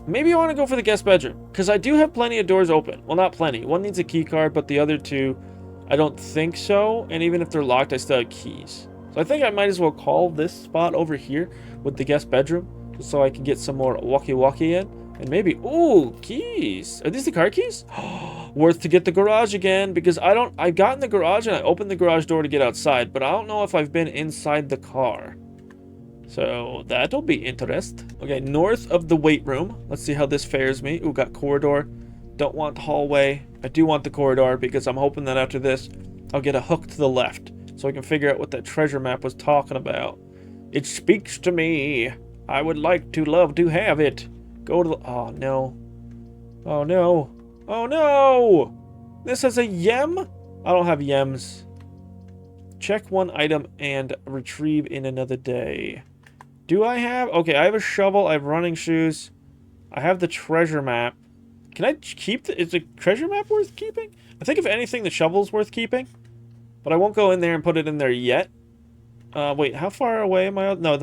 Maybe I want to go for the guest bedroom. Because I do have plenty of doors open. Well, not plenty. One needs a key card, but the other two, I don't think so. And even if they're locked, I still have keys. So I think I might as well call this spot over here with the guest bedroom. Just so I can get some more walkie-walkie in. And maybe... Ooh, keys. Are these the car keys? Worth to get the garage again, because I got in the garage and I opened the garage door to get outside, but I don't know if I've been inside the car. So that'll be interest. Okay, north of the weight room. Let's see how this fares me. Ooh, got corridor. Don't want the hallway. I do want the corridor because I'm hoping that after this, I'll get a hook to the left so I can figure out what that treasure map was talking about. It speaks to me. I would love to have it. Go to the... Oh, no. Oh, no. Oh, no! This has a yem? I don't have yems. Check one item and retrieve in another day. Do I have... Okay, I have a shovel. I have running shoes. I have the treasure map. Can I keep the... Is the treasure map worth keeping? I think if anything, the shovel's worth keeping. But I won't go in there and put it in there yet. Wait, how far away am I? No,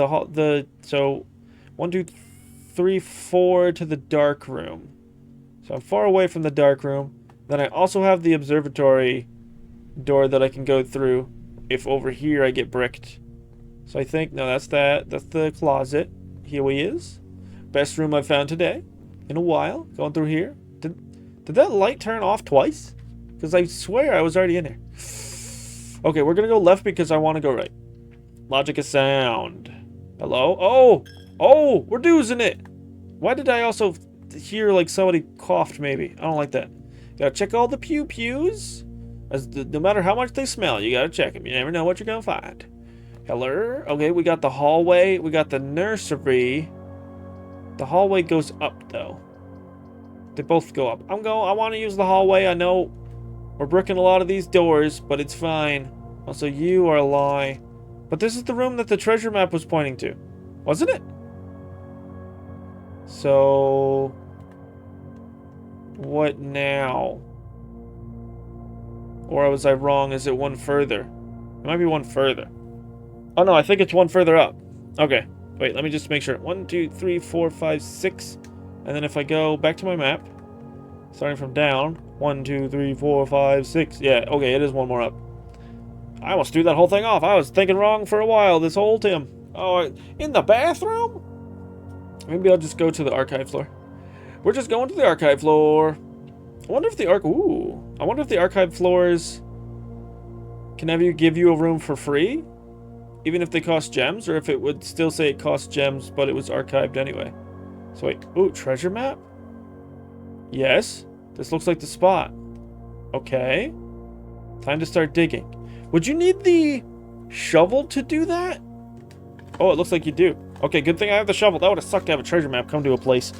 so 1, 2, 3, 4 to the dark room. So I'm far away from the dark room. Then I also have the observatory door that I can go through if over here I get bricked. So I think, no, that's that. That's the closet. Here he is. Best room I've found today in a while. Going through here. Did that light turn off twice? Because I swear I was already in there. Okay, we're going to go left because I want to go right. Logic is sound. Hello? Oh! Oh! We're doozing it! Why did I also hear like somebody coughed maybe? I don't like that. Gotta check all the pews. No matter how much they smell, you gotta check them. You never know what you're gonna find. Hello? Okay, we got the hallway. We got the nursery. The hallway goes up though. They both go up. I want to use the hallway. I know we're bricking a lot of these doors, but it's fine. Also, you are a lie. But this is the room that the treasure map was pointing to. Wasn't it? So... what now? Or was I wrong? Is it one further? It might be one further. Oh no, I think it's one further up. Okay. Wait, let me just make sure. 1, 2, 3, 4, 5, 6. And then if I go back to my map, starting from down, 1, 2, 3, 4, 5, 6. Yeah, okay, it is one more up. I almost threw that whole thing off. I was thinking wrong for a while this whole time. Oh, in the bathroom? Maybe I'll just go to the archive floor. We're just going to the archive floor. I wonder if the I wonder if the archive floors can give you a room for free, even if they cost gems, or if it would still say it costs gems, but it was archived anyway. So wait, ooh, treasure map? Yes, this looks like the spot. Okay, time to start digging. Would you need the shovel to do that? Oh, it looks like you do. Okay, good thing I have the shovel. That would have sucked to have a treasure map come to a place.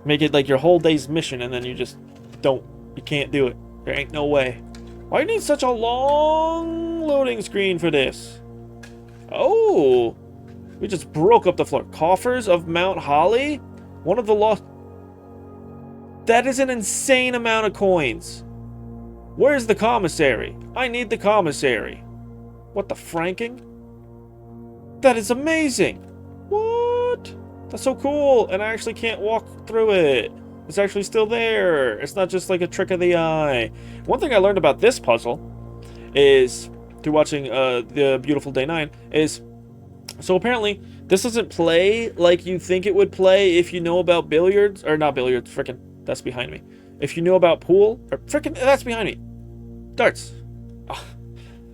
Make it like your whole day's mission, and then you just you can't do it. There ain't no way. Why do you need such a long loading screen for this? Oh, we just broke up the floor. Coffers of Mount Holly? One of the lost... That is an insane amount of coins. Where's the commissary? I need the commissary. What the franking? That is amazing. What? That's so cool. And I actually can't walk through it. It's actually still there. It's not just like a trick of the eye. One thing I learned about this puzzle is, through watching the Beautiful Day 9, is, so apparently this doesn't play like you think it would play if you know about billiards, or not billiards, frickin', that's behind me. If you know about pool, or frickin', that's behind me. Darts. Ugh.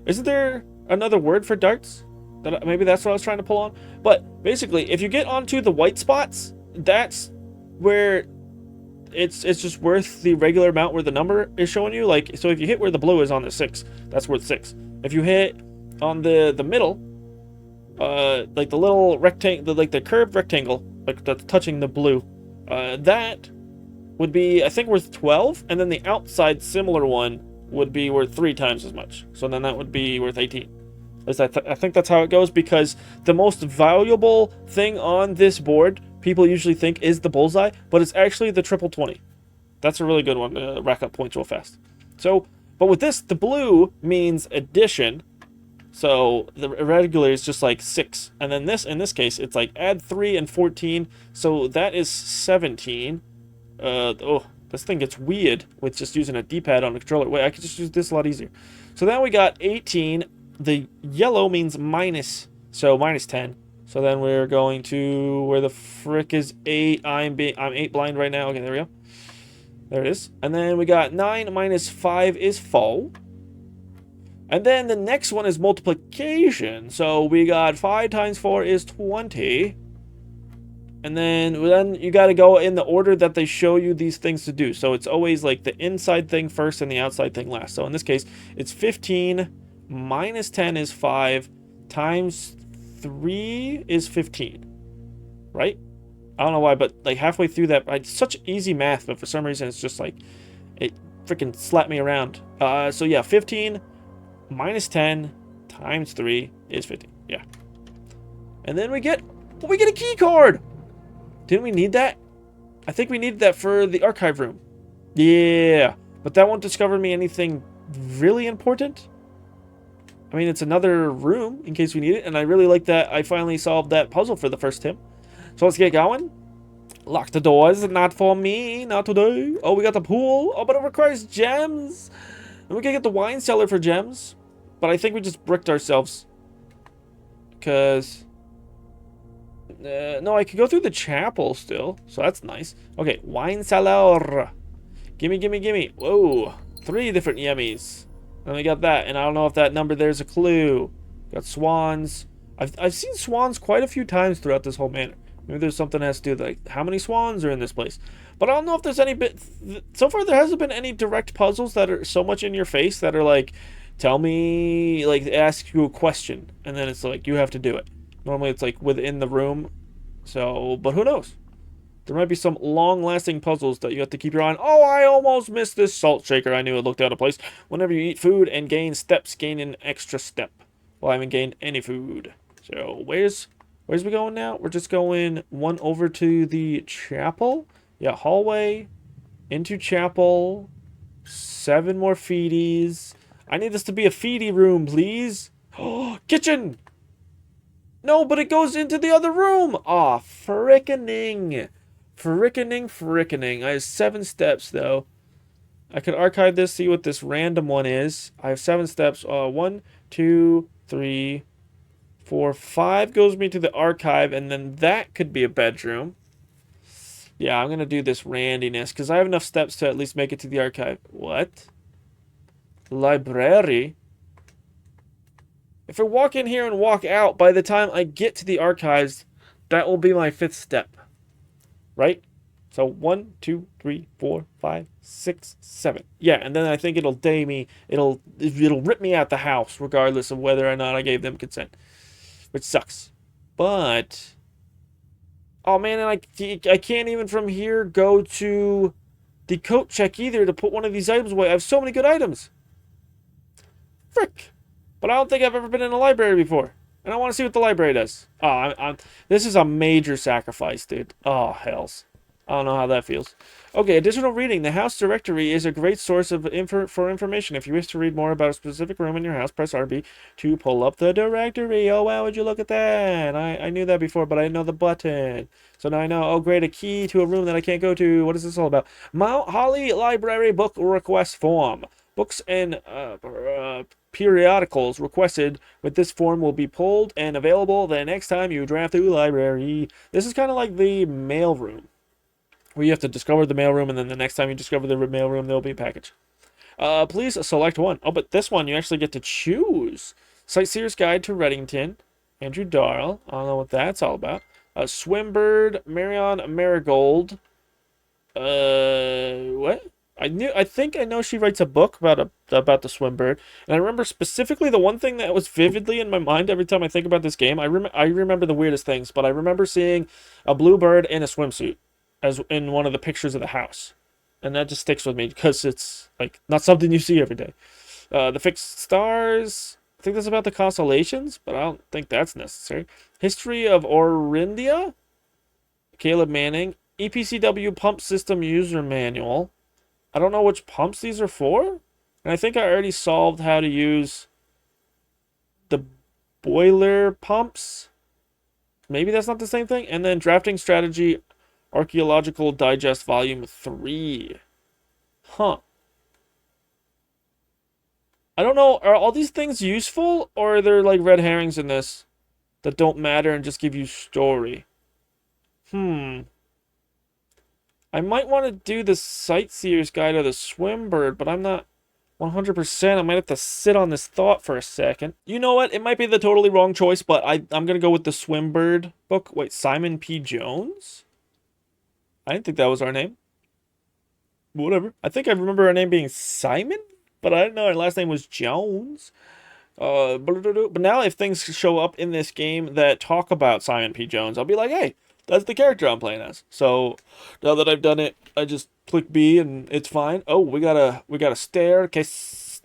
Isn't there another word for darts? Maybe that's what I was trying to pull on. But basically, if you get onto the white spots, that's where it's just worth the regular amount where the number is showing you. Like, so if you hit where the blue is on the 6, that's worth 6. If you hit on the middle, like the little rectangle, like the curved rectangle like that's touching the blue. That would be, I think, worth 12, and then the outside similar one would be worth 3 times as much. So then that would be worth 18. I think that's how it goes, because the most valuable thing on this board, people usually think, is the bullseye, but it's actually the triple 20. That's a really good one to rack up points real fast. So, but with this, the blue means addition. So the irregular is just like 6. And then this, in this case, it's like add 3 and 14. So that is 17. Oh, this thing gets weird with just using a D-pad on a controller. Wait, I could just use this a lot easier. So now we got 18. The yellow means minus, so minus 10. So then we're going to, where the frick is 8? I'm 8 blind right now. Okay, there we go. There it is. And then we got 9 minus 5 is 4. And then the next one is multiplication. So we got 5 times 4 is 20. And then you got to go in the order that they show you these things to do. So it's always like the inside thing first and the outside thing last. So in this case, it's 15 minus 10 is 5 times 3 is 15. Right? I don't know why, but like halfway through that, it's such easy math, but for some reason it's just like, it freaking slapped me around. So yeah, 15 minus 10 times 3 is 15. Yeah. And then we get a key card. Didn't we need that? I think we needed that for the archive room. Yeah. But that won't discover me anything really important. I mean, it's another room in case we need it. And I really like that I finally solved that puzzle for the first time. So let's get going. Lock the doors. Not for me. Not today. Oh, we got the pool. Oh, but it requires gems. And we can get the wine cellar for gems. But I think we just bricked ourselves. Because... no, I could go through the chapel still. So that's nice. Okay, wine cellar. Gimme, gimme, gimme. Whoa. 3 different yummies. And we got that. And I don't know if that number there's a clue. Got swans. I've seen swans quite a few times throughout this whole manor. Maybe there's something that has to do with, like, how many swans are in this place. But I don't know if there's any bit... So far, there hasn't been any direct puzzles that are so much in your face that are like, tell me, like, ask you a question. And then it's like, you have to do it. Normally, it's, like, within the room. So, but who knows? There might be some long-lasting puzzles that you have to keep your eye on. Oh, I almost missed this salt shaker. I knew it looked out of place. Whenever you eat food and gain steps, gain an extra step. Well, I haven't gained any food. So, where's we going now? We're just going one over to the chapel. Yeah, hallway. Into chapel. 7 more feedies. I need this to be a feedie room, please. Oh, kitchen! No, but it goes into the other room. Aw, frickening. Frickening. I have 7 steps, though. I could archive this, see what this random one is. I have 7 steps. 1, 2, 3, 4, 5 goes me to the archive, and then that could be a bedroom. Yeah, I'm going to do this randiness, because I have enough steps to at least make it to the archive. What? Library? If I walk in here and walk out, by the time I get to the archives, that will be my 5th step. Right? So 1, 2, 3, 4, 5, 6, 7. Yeah, and then I think it'll day me. It'll rip me out the house, regardless of whether or not I gave them consent. Which sucks. But... oh, man, and I can't even from here go to the coat check either to put one of these items away. I have so many good items. Frick. But I don't think I've ever been in a library before. And I want to see what the library does. Oh, this is a major sacrifice, dude. Oh, hells. I don't know how that feels. Okay, additional reading. The house directory is a great source of for information. If you wish to read more about a specific room in your house, press RB to pull up the directory. Oh, wow, would you look at that? I knew that before, but I didn't know the button. So now I know. Oh, great, a key to a room that I can't go to. What is this all about? Mount Holly Library Book Request Form. Books and periodicals requested with this form will be pulled and available the next time you draft through the library. This is kind of like the mail room, where you have to discover the mailroom, and then the next time you discover the mailroom, there'll be a package. Please select one. Oh, but this one, you actually get to choose. Sightseer's Guide to Reddington. Andrew Darrell. I don't know what that's all about. Swimbird. Marion Marigold. What? I think I know she writes a book about the swim bird, and I remember specifically the one thing that was vividly in my mind every time I think about this game. I remember the weirdest things, but I remember seeing a blue bird in a swimsuit as in one of the pictures of the house, and that just sticks with me because it's like not something you see every day. The fixed stars. I think that's about the constellations, but I don't think that's necessary. History of Orindia. Caleb Manning. EPCW pump system user manual. I don't know which pumps these are for. And I think I already solved how to use the boiler pumps. Maybe that's not the same thing. And then drafting strategy, archaeological digest volume 3. Huh. I don't know. Are all these things useful? Or are there like red herrings in this that don't matter and just give you story? I might want to do the Sightseer's Guide of the Swimbird, but I'm not 100%. I might have to sit on this thought for a second. You know what? It might be the totally wrong choice, but I'm going to go with the Swimbird book. Wait, Simon P. Jones? I didn't think that was our name. Whatever. I think I remember our name being Simon, but I didn't know our last name was Jones. But now if things show up in this game that talk about Simon P. Jones, I'll be like, hey, that's the character I'm playing as. So now that I've done it, I just click B and it's fine. Oh, we got a staircase.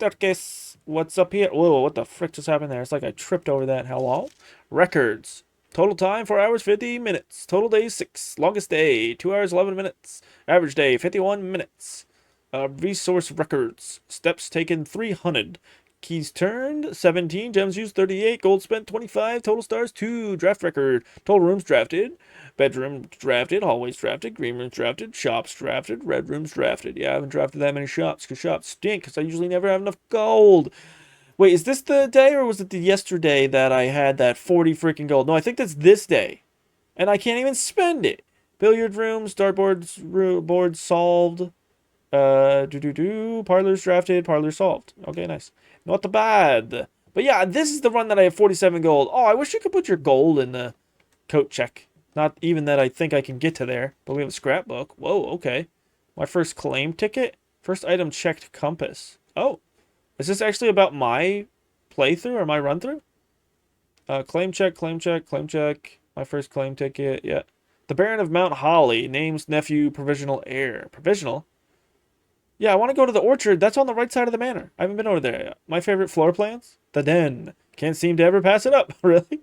What's up here? Whoa, what the frick just happened there? It's like I tripped over that. Hello? Records. Total time 4 hours 50 minutes. Total day 6. Longest day 2 hours 11 minutes. Average day 51 minutes. Resource records. Steps taken 300. Keys turned 17. Gems used 38. Gold spent 25. Total stars 2. Draft record. Total rooms drafted. Bedroom drafted. Hallways drafted. Green rooms drafted. Shops drafted. Red rooms drafted. Yeah, I haven't drafted that many shops because shops stink because I usually never have enough gold. Wait, is this the day or was it the yesterday that I had that 40 freaking gold? No, I think that's this day. And I can't even spend it. Billiard rooms, dartboards, boards solved. Parlors drafted, parlors solved. Okay, nice. Not bad. But yeah, this is the run that I have 47 gold. Oh, I wish you could put your gold in the coat check. Not even that I think I can get to there. But we have a scrapbook. Whoa, okay. My first claim ticket. First item checked compass. Oh. Is this actually about my playthrough or my run-through? Claim check, claim check, claim check. My first claim ticket, yeah. The Baron of Mount Holly names nephew provisional heir. Provisional? Yeah, I want to go to the orchard. That's on the right side of the manor. I haven't been over there yet. My favorite floor plans? The den. Can't seem to ever pass it up, really.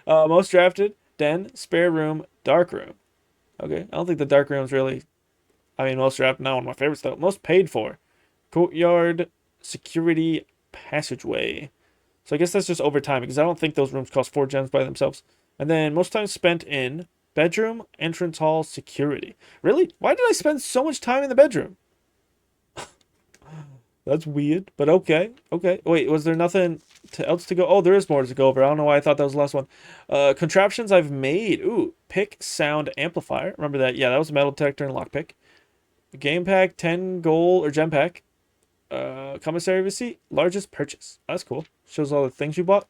Most drafted, den, spare room, dark room. Okay, I don't think the dark room's really... I mean, most drafted, not one of my favorites, though. Most paid for. Courtyard, security, passageway. So I guess that's just over time, because I don't think those rooms cost 4 gems by themselves. And then most time spent in bedroom, entrance hall, security. Really? Why did I spend so much time in the bedroom? That's weird, but okay. Okay. Wait, was there nothing else to go? Oh, there is more to go over. I don't know why I thought that was the last one. Contraptions I've made. Ooh, pick sound amplifier. Remember that? Yeah, that was a metal detector and lockpick. Game pack, 10 gold, or gem pack. Commissary receipt, largest purchase. That's cool. Shows all the things you bought.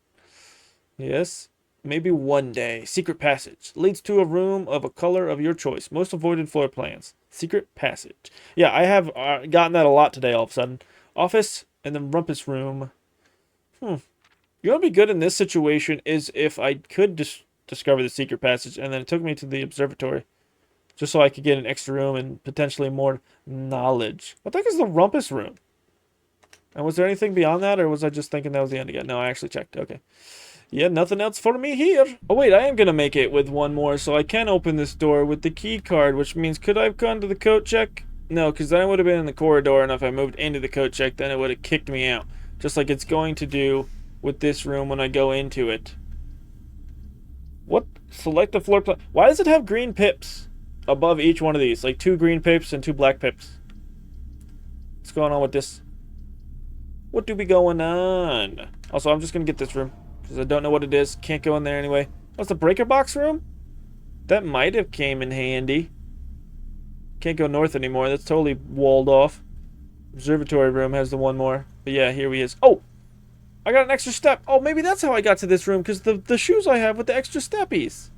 Yes. Maybe one day. Secret passage. Leads to a room of a color of your choice. Most avoided floor plans. Secret passage. Yeah, I have gotten that a lot today all of a sudden. Office and then rumpus room. You know what would be good in this situation is if I could discover the secret passage and then it took me to the observatory. Just so I could get an extra room and potentially more knowledge. What the heck is the rumpus room? And was there anything beyond that, or was I just thinking that was the end again? No, I actually checked. Okay. Yeah, nothing else for me here. Oh, wait, I am going to make it with one more, so I can open this door with the key card, which means could I have gone to the coat check? No, because then I would have been in the corridor, and if I moved into the coat check, then it would have kicked me out. Just like it's going to do with this room when I go into it. What? Select the floor plan. Why does it have green pips above each one of these? Like 2 green pips and 2 black pips. What's going on with this? What do be going on? Also, I'm just going to get this room. Because I don't know what it is. Can't go in there anyway. What's the breaker box room? That might have came in handy. Can't go north anymore. That's totally walled off. Observatory room has the one more. But yeah, here he is. Oh! I got an extra step. Oh, maybe that's how I got to this room. Because the shoes I have with the extra steppies.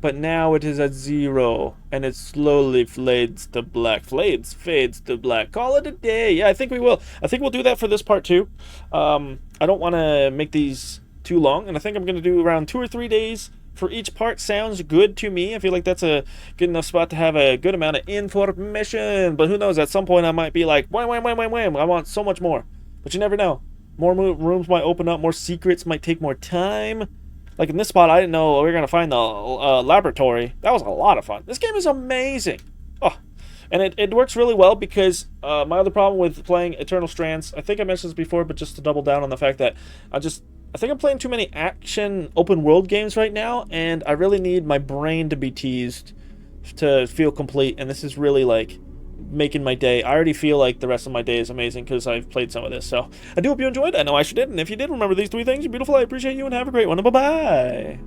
but now it is at 0, and it slowly fades to black. Fades to black. Call it a day. Yeah, I think we will. I think we'll do that for this part too. I don't want to make these too long, and I think I'm going to do around 2 or 3 days for each part. Sounds good to me. I feel like that's a good enough spot to have a good amount of information, but who knows, at some point I might be like, wham, wham, wham, wham, wham, I want so much more. But you never know. More rooms might open up, more secrets might take more time. Like in this spot, I didn't know we were going to find the laboratory. That was a lot of fun. This game is amazing. Oh, and it works really well because my other problem with playing Eternal Strands, I think I mentioned this before, but just to double down on the fact that I think I'm playing too many action open world games right now, and I really need my brain to be teased to feel complete, and this is really like making my day. I already feel like the rest of my day is amazing because I've played some of this. So I do hope you enjoyed. I know I sure did, and if you did, remember these 3 things. You're beautiful. I appreciate you, and have a great one. Bye-bye.